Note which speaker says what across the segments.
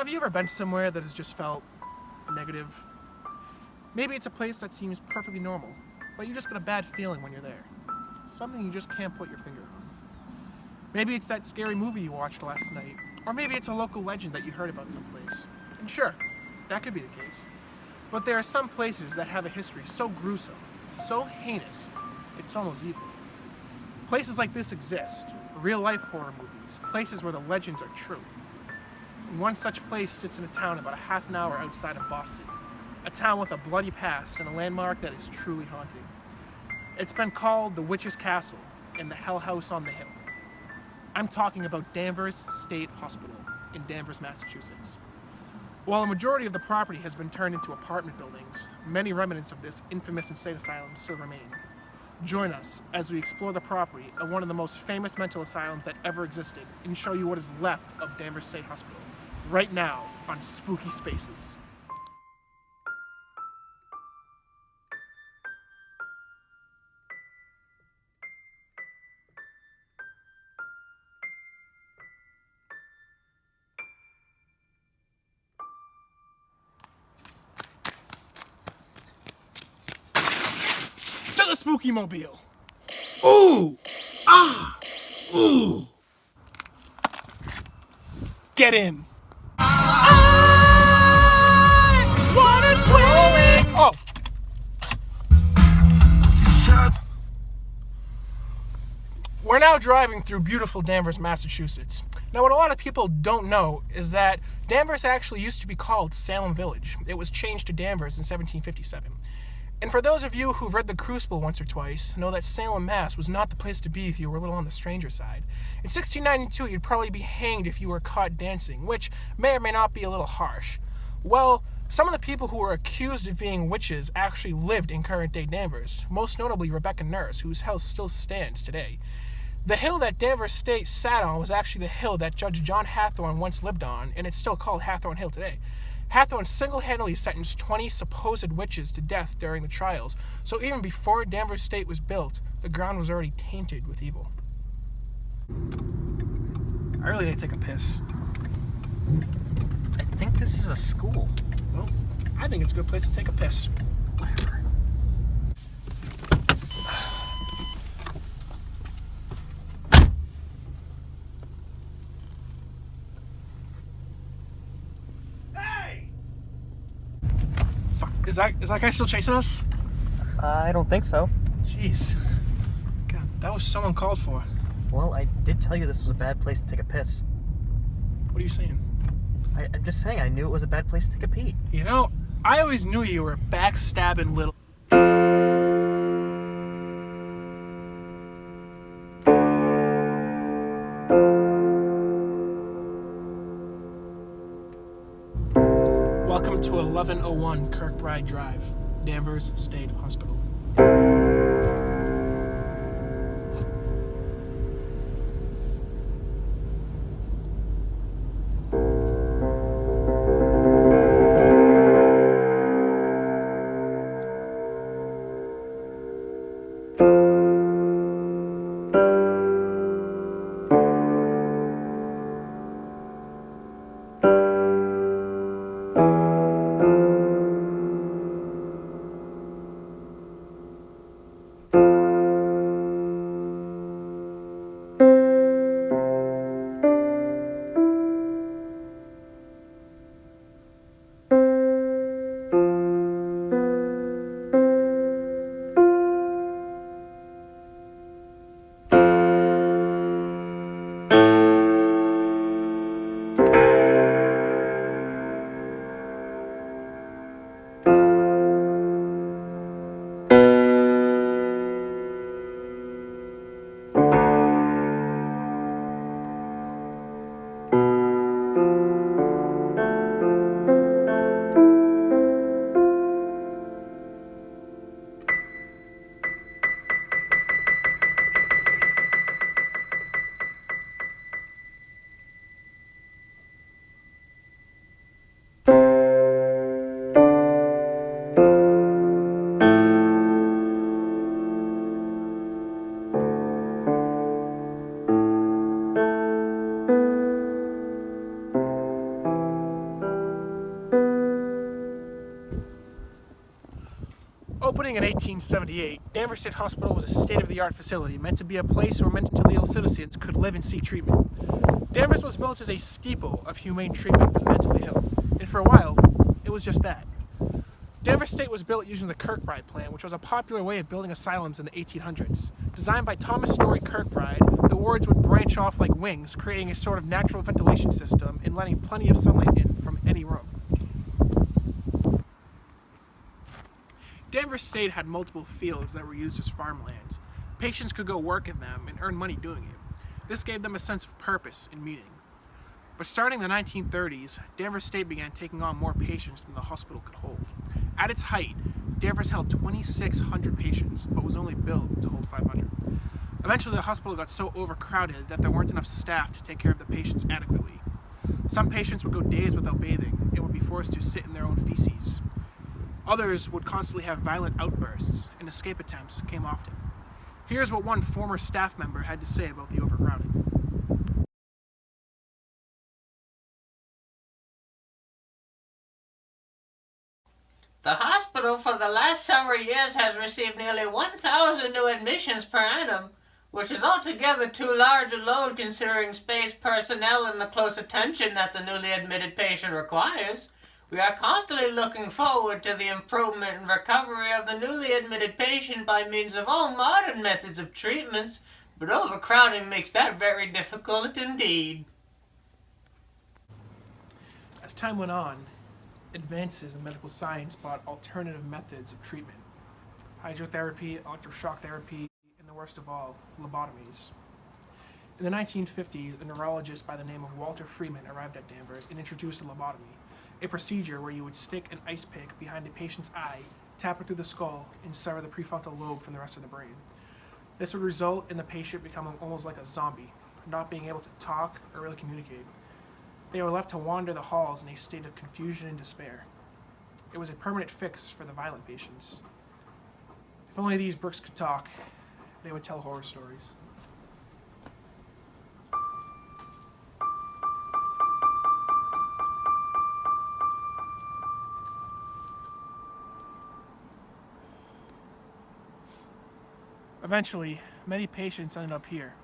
Speaker 1: Have you ever been somewhere that has just felt negative? Maybe it's a place that seems perfectly normal, but you just get a bad feeling when you're there. Something you just can't put your finger on. Maybe it's that scary movie you watched last night, or maybe it's a local legend that you heard about someplace. And sure, that could be the case. But there are some places that have a history so gruesome, so heinous, it's almost evil. Places like this exist, real-life horror movies, places where the legends are true. And one such place sits in a town about a half an hour outside of Boston, a town with a bloody past and a landmark that is truly haunting. It's been called the Witch's Castle and the Hell House on the Hill. I'm talking about Danvers State Hospital in Danvers, Massachusetts. While a majority of the property has been turned into apartment buildings, many remnants of this infamous insane asylum still remain. Join us as we explore the property of one of the most famous mental asylums that ever existed and show you what is left of Danvers State Hospital, right now on Spooky Spaces. To the Spooky Mobile!
Speaker 2: Ooh! Ah! Ooh!
Speaker 1: Get in! Oh! We're now driving through beautiful Danvers, Massachusetts. Now, what a lot of people don't know is that Danvers actually used to be called Salem Village. It was changed to Danvers in 1757. And for those of you who've read The Crucible once or twice, know that Salem, Mass. Was not the place to be if you were a little on the stranger side. In 1692, you'd probably be hanged if you were caught dancing, which may or may not be a little harsh. Well, some of the people who were accused of being witches actually lived in current-day Danvers, most notably Rebecca Nurse, whose house still stands today. The hill that Danvers State sat on was actually the hill that Judge John Hathorne once lived on, and it's still called Hathorne Hill today. Hathorne single-handedly sentenced 20 supposed witches to death during the trials, so even before Danvers State was built, the ground was already tainted with evil. I really need to take a piss.
Speaker 3: I think this is a school.
Speaker 1: Well, I think it's a good place to take a piss.
Speaker 3: Whatever.
Speaker 1: Is that guy still chasing us?
Speaker 3: I don't think so.
Speaker 1: Jeez. God, that was so uncalled for.
Speaker 3: Well, I did tell you this was a bad place to take a piss.
Speaker 1: What are you saying?
Speaker 3: I'm just saying, I knew it was a bad place to take a pee.
Speaker 1: You know, I always knew you were a backstabbing little... Welcome to 1101 Kirkbride Drive, Danvers State Hospital. Opening in 1878, Danvers State Hospital was a state-of-the-art facility meant to be a place where mentally ill citizens could live and seek treatment. Danvers was built as a steeple of humane treatment for the mentally ill, and for a while, it was just that. Danvers State was built using the Kirkbride plan, which was a popular way of building asylums in the 1800s. Designed by Thomas Story Kirkbride, the wards would branch off like wings, creating a sort of natural ventilation system and letting plenty of sunlight in from any room. Danvers State had multiple fields that were used as farmlands. Patients could go work in them and earn money doing it. This gave them a sense of purpose and meaning. But starting in the 1930s, Danvers State began taking on more patients than the hospital could hold. At its height, Danvers held 2,600 patients, but was only built to hold 500. Eventually, the hospital got so overcrowded that there weren't enough staff to take care of the patients adequately. Some patients would go days without bathing and would be forced to sit in their own feces. Others would constantly have violent outbursts, and escape attempts came often. Here's what one former staff member had to say about the overcrowding.
Speaker 4: The hospital for the last several years has received nearly 1,000 new admissions per annum, which is altogether too large a load considering space, personnel, and the close attention that the newly admitted patient requires. We are constantly looking forward to the improvement and recovery of the newly admitted patient by means of all modern methods of treatments, but overcrowding makes that very difficult indeed.
Speaker 1: As time went on, advances in medical science brought alternative methods of treatment. Hydrotherapy, electroshock therapy, and the worst of all, lobotomies. In the 1950s, a neurologist by the name of Walter Freeman arrived at Danvers and introduced a lobotomy, a procedure where you would stick an ice pick behind a patient's eye, tap it through the skull, and sever the prefrontal lobe from the rest of the brain. This would result in the patient becoming almost like a zombie, not being able to talk or really communicate. They were left to wander the halls in a state of confusion and despair. It was a permanent fix for the violent patients. If only these bricks could talk, they would tell horror stories. Eventually, many patients ended up here,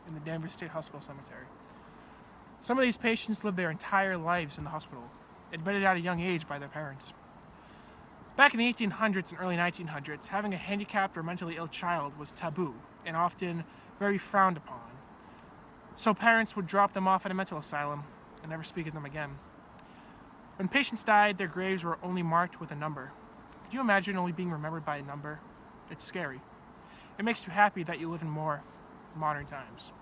Speaker 1: in the Danvers State Hospital Cemetery. Some of these patients lived their entire lives in the hospital, admitted at a young age by their parents. Back in the 1800s and early 1900s, having a handicapped or mentally ill child was taboo and often very frowned upon. So parents would drop them off at a mental asylum and never speak of them again. When patients died, their graves were only marked with a number. Could you imagine only being remembered by a number? It's scary. It makes you happy that you live in more modern times.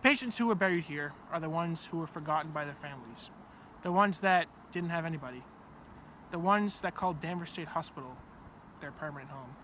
Speaker 1: Patients who were buried here are the ones who were forgotten by their families, the ones that didn't have anybody, the ones that called Danvers State Hospital their permanent home.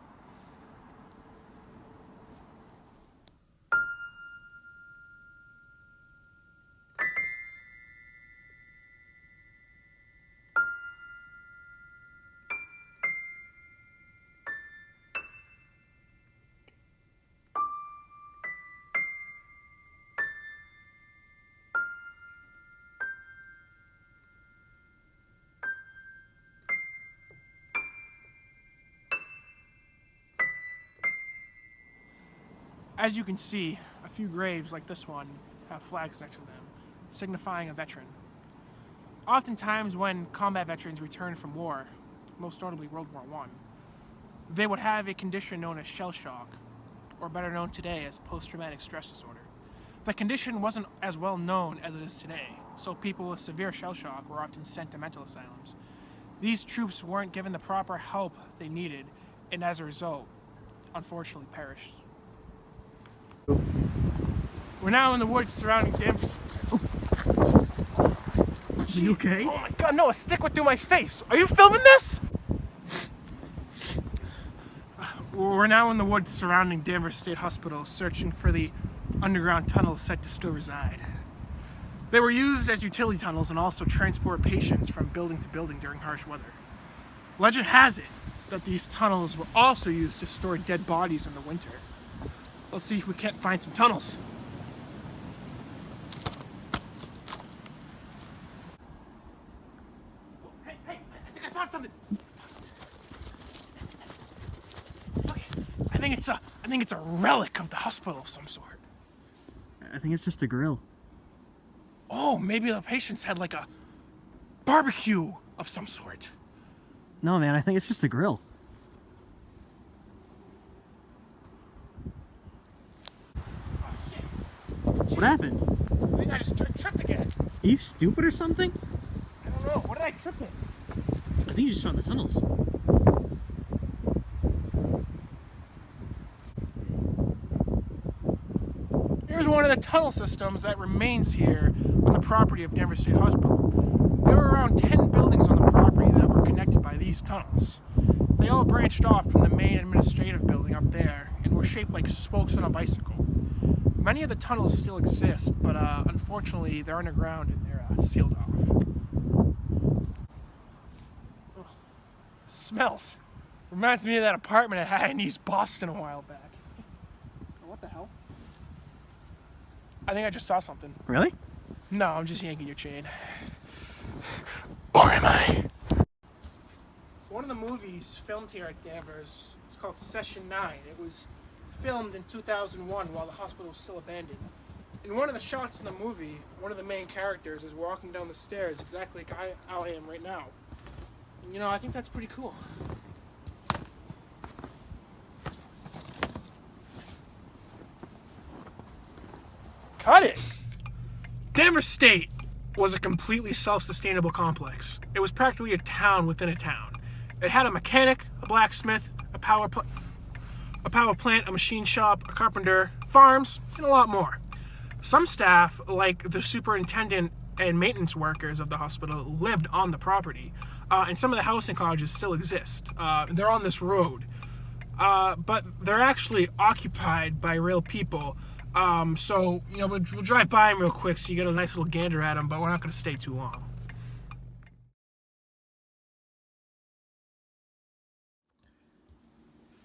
Speaker 1: As you can see, a few graves like this one have flags next to them, signifying a veteran. Oftentimes when combat veterans return from war, most notably World War I, they would have a condition known as shell shock, or better known today as post-traumatic stress disorder. The condition wasn't as well known as it is today, so people with severe shell shock were often sent to mental asylums. These troops weren't given the proper help they needed, and as a result, unfortunately perished. We're now in the woods surrounding Danvers.
Speaker 2: Are you okay?
Speaker 1: Oh my god, no, a stick went through my face. Are you filming this? We're now in the woods surrounding Danvers State Hospital, searching for the underground tunnels said to still reside. They were used as utility tunnels and also transport patients from building to building during harsh weather. Legend has it that these tunnels were also used to store dead bodies in the winter. Let's see if we can't find some tunnels. Hey, I think I found something. think it's a relic of the hospital of some sort.
Speaker 3: I think it's just a grill.
Speaker 1: Oh, maybe the patients had like a barbecue of some sort.
Speaker 3: No, man, I think it's just a grill. What happened?
Speaker 1: I think I just tripped again.
Speaker 3: Are you stupid or something?
Speaker 1: I don't know. What did I trip in?
Speaker 3: I think you just found the tunnels.
Speaker 1: Here's one of the tunnel systems that remains here on the property of Danvers State Hospital. There were around 10 buildings on the property that were connected by these tunnels. They all branched off from the main administrative building up there and were shaped like spokes on a bicycle. Many of the tunnels still exist, but unfortunately they're underground and they're sealed off. Oh, smells. Reminds me of that apartment I had in East Boston a while back. What the hell? I think I just saw something.
Speaker 3: Really?
Speaker 1: No, I'm just yanking your chain. Or am I? One of the movies filmed here at Danvers is called Session 9. It was filmed in 2001 while the hospital was still abandoned. In one of the shots in the movie, one of the main characters is walking down the stairs exactly like how I am right now. And, you know, I think that's pretty cool. Cut it! Danvers State was a completely self-sustainable complex. It was practically a town within a town. It had a mechanic, a blacksmith, a power plant, a machine shop, a carpenter, farms, and a lot more. Some staff, like the superintendent and maintenance workers of the hospital, lived on the property, and some of the housing cottages still exist. They're on this road, but they're actually occupied by real people. So, you know, we'll drive by them real quick so you get a nice little gander at them, but we're not going to stay too long.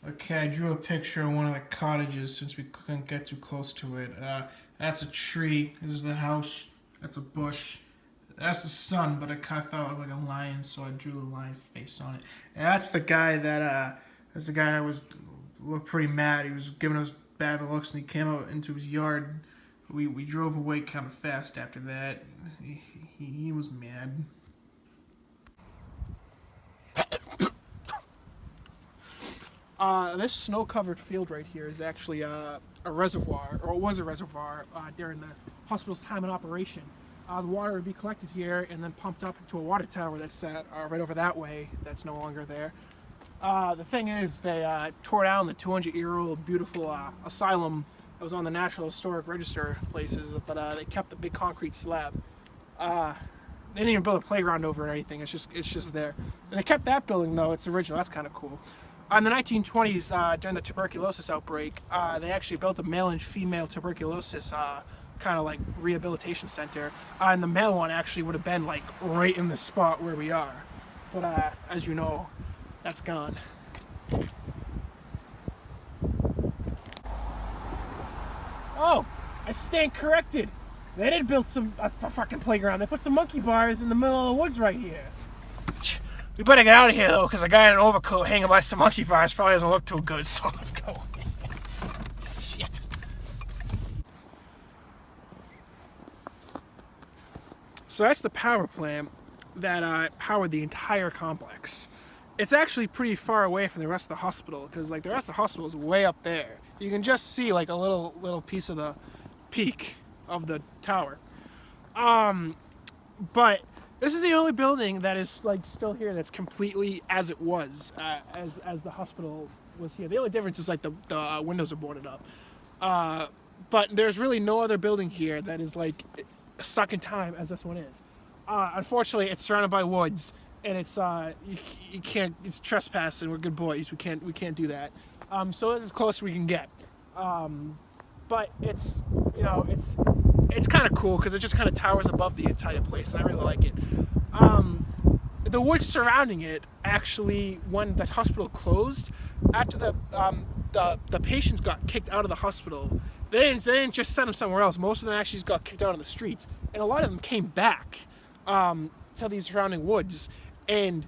Speaker 1: Okay, I drew a picture of one of the cottages since we couldn't get too close to it. That's a tree. This is the house. That's a bush. That's the sun, but I kind of thought it looked like a lion, so I drew a lion face on it. And that's the guy that looked pretty mad. He was giving us bad looks, and he came out into his yard. We drove away kind of fast after that. He was mad. This snow-covered field right here is actually a reservoir, or it was a reservoir during the hospital's time in operation. The water would be collected here and then pumped up into a water tower that's set right over that way. That's no longer there. The thing is, they tore down the 200-year-old beautiful asylum that was on the National Historic Register places, but they kept the big concrete slab. They didn't even build a playground over it or anything. It's just there. And they kept that building though. It's original. That's kind of cool. In the 1920s, during the tuberculosis outbreak, they actually built a male and female tuberculosis kind of like rehabilitation center. And the male one actually would have been like right in the spot where we are. But as you know, that's gone. Oh, I stand corrected. They didn't build a fucking playground. They put some monkey bars in the middle of the woods right here. We better get out of here though, because a guy in an overcoat hanging by some monkey bars probably doesn't look too good, so let's go. Shit. So that's the power plant that powered the entire complex. It's actually pretty far away from the rest of the hospital, because like the rest of the hospital is way up there. You can just see like a little piece of the peak of the tower. But this is the only building that is like still here that's completely as it was as the hospital was here. The only difference is like the windows are boarded up. But there's really no other building here that is like stuck in time as this one is. Unfortunately, it's surrounded by woods, and it's you can't. It's trespassing. We're good boys. We can't do that. So it's as close as we can get. But it's it's kind of cool because it just kind of towers above the entire place, and I really like it. The woods surrounding it actually, when the hospital closed, after the patients got kicked out of the hospital, they didn't just send them somewhere else. Most of them actually just got kicked out on the streets, and a lot of them came back to these surrounding woods and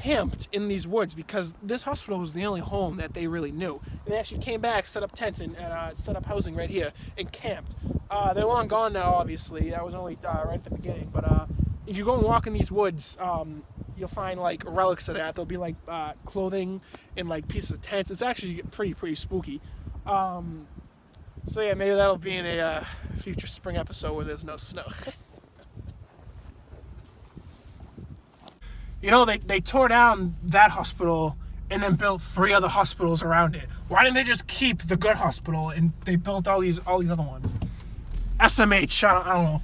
Speaker 1: camped in these woods because this hospital was the only home that they really knew. They actually came back, set up tents, and set up housing right here and camped. They're long gone now, obviously. That was only right at the beginning. But if you go and walk in these woods, you'll find like relics of that. There'll be like clothing and like pieces of tents. It's actually pretty spooky. So yeah, maybe that'll be in a future spring episode where there's no snow. You know, they tore down that hospital and then built 3 other hospitals around it. Why didn't they just keep the good hospital and they built all these other ones? SMH, I don't know.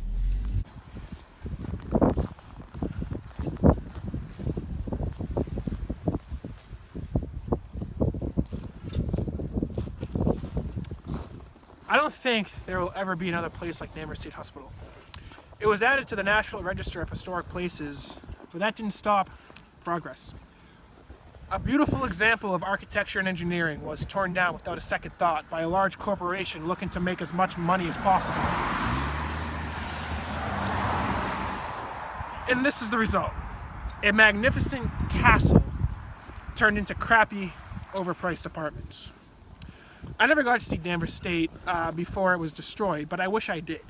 Speaker 1: I don't think there will ever be another place like Danvers State Hospital. It was added to the National Register of Historic Places, but that didn't stop progress. A beautiful example of architecture and engineering was torn down without a second thought by a large corporation looking to make as much money as possible. And this is the result. A magnificent castle turned into crappy, overpriced apartments. I never got to see Danvers State before it was destroyed, but I wish I did.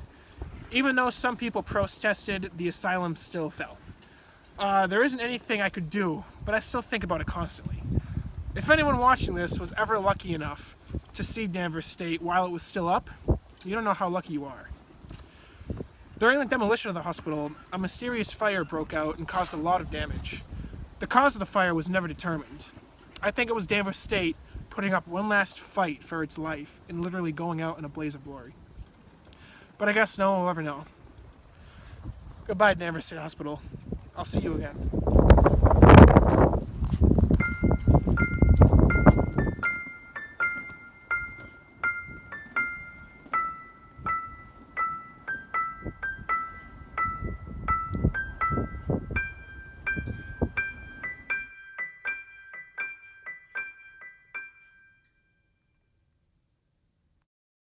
Speaker 1: Even though some people protested, the asylum still fell. There isn't anything I could do, but I still think about it constantly. If anyone watching this was ever lucky enough to see Danvers State while it was still up, you don't know how lucky you are. During the demolition of the hospital, a mysterious fire broke out and caused a lot of damage. The cause of the fire was never determined. I think it was Danvers State putting up one last fight for its life and literally going out in a blaze of glory. But I guess no one will ever know. Goodbye, Danvers State Hospital. I'll see you again.